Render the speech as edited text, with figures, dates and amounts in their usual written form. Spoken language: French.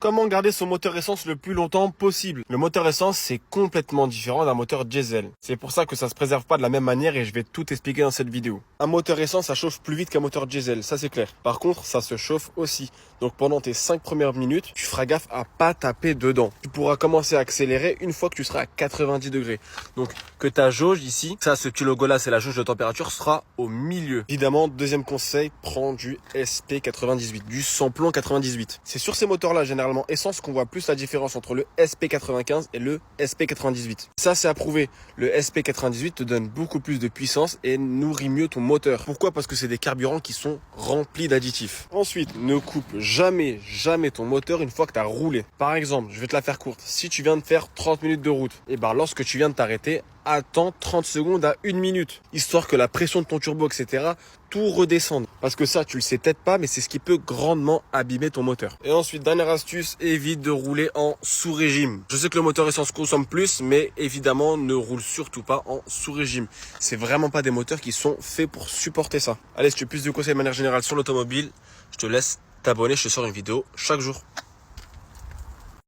Comment garder son moteur essence le plus longtemps possible? Le moteur essence, c'est complètement différent d'un moteur diesel. C'est pour ça que ça se préserve pas de la même manière et je vais tout expliquer dans cette vidéo. Un moteur essence, ça chauffe plus vite qu'un moteur diesel, ça c'est clair. Par contre, ça se chauffe aussi. Donc pendant tes 5 premières minutes, tu feras gaffe à pas taper dedans. Tu pourras commencer à accélérer une fois que tu seras à 90 degrés. Donc que ta jauge ici, ça, ce petit logo là, c'est la jauge de température, sera au milieu. Évidemment, deuxième conseil, prends du SP98, du samplon 98. C'est sur ces moteurs là, généralement essence, qu'on voit plus la différence entre le SP95 et le SP98. Ça, c'est approuvé. Le SP98 te donne beaucoup plus de puissance et nourrit mieux ton moteur. Pourquoi? Parce que c'est des carburants qui sont remplis d'additifs. Ensuite, ne coupe jamais ton moteur une fois que tu as roulé. Par exemple, je vais te la faire courte. Si tu viens de faire 30 minutes de route, et ben lorsque tu viens de t'arrêter, attends 30 secondes à 1 minute, histoire que la pression de ton turbo, etc., tout redescende. Parce que ça, tu le sais peut-être pas, mais c'est ce qui peut grandement abîmer ton moteur. Et ensuite, dernière astuce, évite de rouler en sous-régime. Je sais que le moteur essence consomme plus, mais évidemment, ne roule surtout pas en sous-régime. C'est vraiment pas des moteurs qui sont faits pour supporter ça. Allez, si tu veux plus de conseils de manière générale sur l'automobile, je te laisse t'abonner, je te sors une vidéo chaque jour.